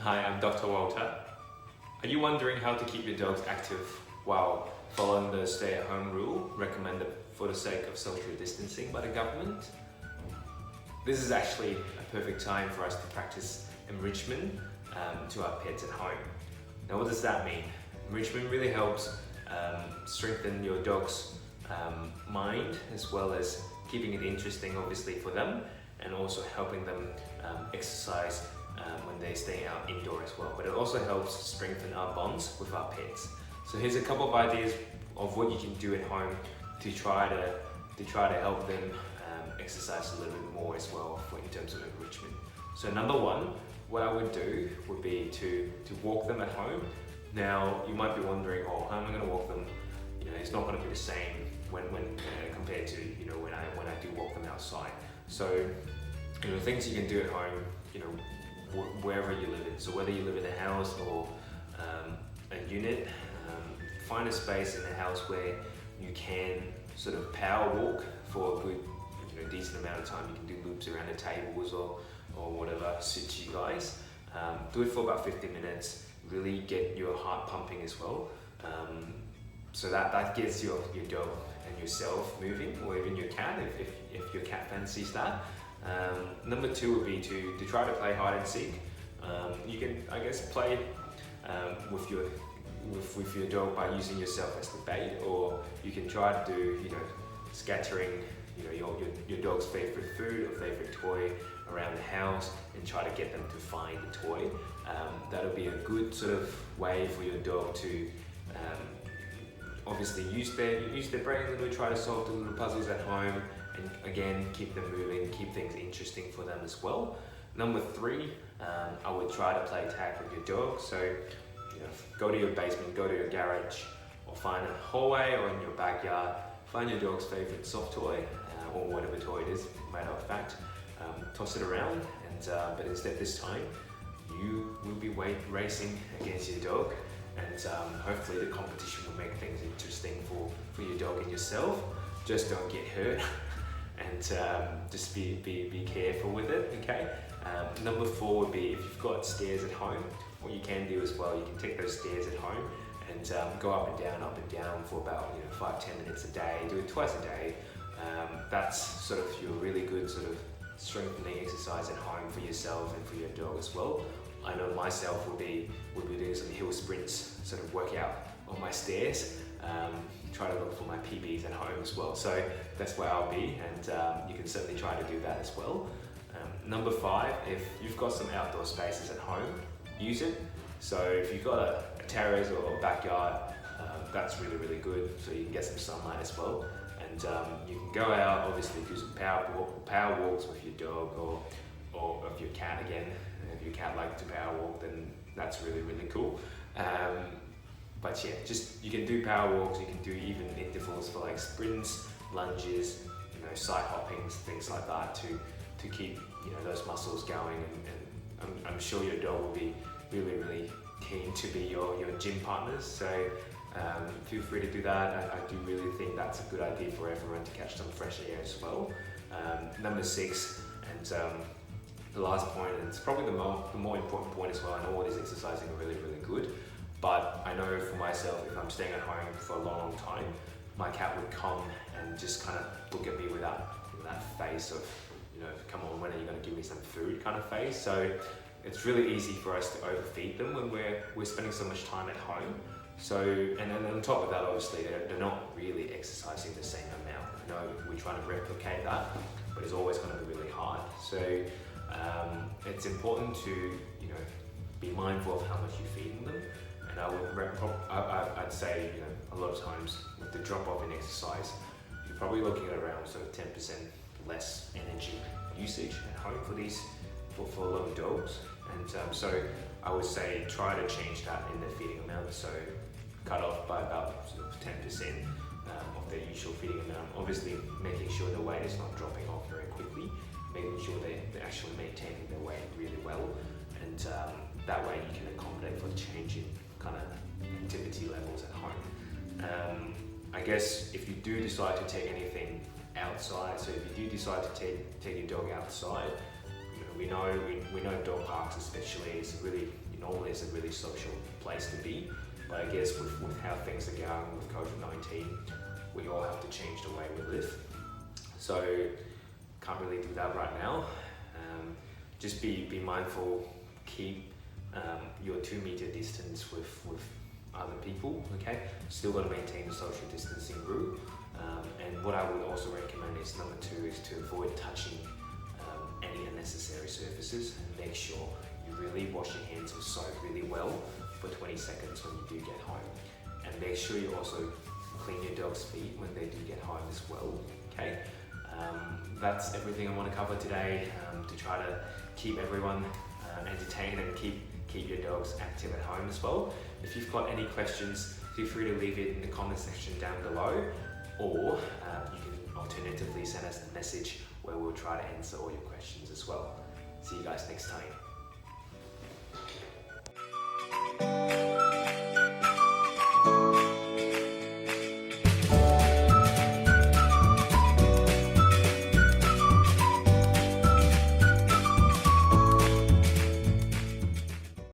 Hi, I'm Dr. Walter. Are you wondering how to keep your dogs active while following the stay-at-home rule recommended for the sake of social distancing by the government? This is actually a perfect time for us to practice enrichment to our pets at home. Now, what does that mean? Enrichment really helps strengthen your dog's mind, as well as keeping it interesting obviously for them, and also helping them exercise when they stay out indoor as well. But it also helps strengthen our bonds with our pets. So here's a couple of ideas of what you can do at home to try to help them exercise a little bit more as well in terms of enrichment. So number one, what I would do would be to walk them at home. Now you might be wondering, oh, how am I going to walk them? You know, it's not going to be the same when compared to when I do walk them outside. So things you can do at home, wherever you live in. So whether you live in a house or a unit, find a space in the house where you can sort of power walk for a good decent amount of time. You can do loops around the tables or whatever suits you guys. Do it for about 50 minutes. Really get your heart pumping as well. So that gets your dog and yourself moving, or even your cat if your cat fancies that. Number two would be to try to play hide and seek. You can, I guess, play with your dog by using yourself as the bait, or you can try to do scattering your dog's favorite food or favorite toy around the house and try to get them to find the toy. That'll be a good sort of way for your dog to obviously use their brain a little bit, try to solve the little puzzles at home, and again keep them moving, keep things interesting for them as well. Number three, I would try to play tag with your dog. So go to your basement, go to your garage, or find a hallway or in your backyard. Find your dog's favorite soft toy or whatever toy it is, matter of fact. Toss it around, and but instead this time you will be racing against your dog, and hopefully the competition will make things interesting for your dog and yourself. Just don't get hurt, and just be careful with it, okay? Number four would be, if you've got stairs at home, what you can do as well, you can take those stairs at home and go up and down for about 5-10 minutes a day. Do it twice a day. That's sort of your really good sort of strengthening exercise at home for yourself and for your dog as well. I know myself will be doing some hill sprints, sort of workout on my stairs. Try to look for my PBs at home as well. So that's where I'll be, and you can certainly try to do that as well. Number five, if you've got some outdoor spaces at home, use it. So if you've got a terrace or a backyard, that's really, really good. So you can get some sunlight as well. And you can go out, obviously do some power walks with your dog or with your cat again. And if your cat likes to power walk, then that's really, really cool. But yeah, you can do power walks, you can do even intervals for like sprints, lunges, side hoppings, things like that to keep those muscles going. And I'm sure your dog will be really, really keen to be your gym partners. So feel free to do that. I do really think that's a good idea for everyone to catch some fresh air as well. Number six, and the last point, and it's probably the more important point as well. I know all this exercising are really, really good, but I know for myself, if I'm staying at home for a long, long time, my cat would come and just kind of look at me with that face of, come on, when are you going to give me some food kind of face. So it's really easy for us to overfeed them when we're spending so much time at home. So, and then on top of that, obviously, they're not really exercising the same amount. I know we're trying to replicate that, but it's always going to be really hard. So it's important to be mindful of how much you're feeding them. And I'd say a lot of times with the drop off in exercise, you're probably looking at around sort of 10% less energy usage at home for a lot of dogs. And so I would say try to change that in the feeding amount. So cut off by about sort of 10% of their usual feeding amount. Obviously making sure the weight is not dropping off very quickly, making sure they're actually maintaining their weight really well. And that way you can accommodate for changing kind of activity levels at home. I guess if you do decide to take anything outside, so if you do decide to take your dog outside, we know dog parks especially is really normally it's a really social place to be, but I guess with how things are going with COVID-19, we all have to change the way we live. So can't really do that right now. Just be mindful, keep your 2 meter distance with other people, okay? Still got to maintain the social distancing rule. And what I would also recommend is number 2 is to avoid touching any unnecessary surfaces, and make sure you really wash your hands with soap really well for 20 seconds when you do get home. And make sure you also clean your dog's feet when they do get home as well, okay? That's everything I want to cover today, to try to keep everyone entertained and keep your dogs active at home as well. If you've got any questions, feel free to leave it in the comment section down below, or you can alternatively send us a message where we'll try to answer all your questions as well. See you guys next time.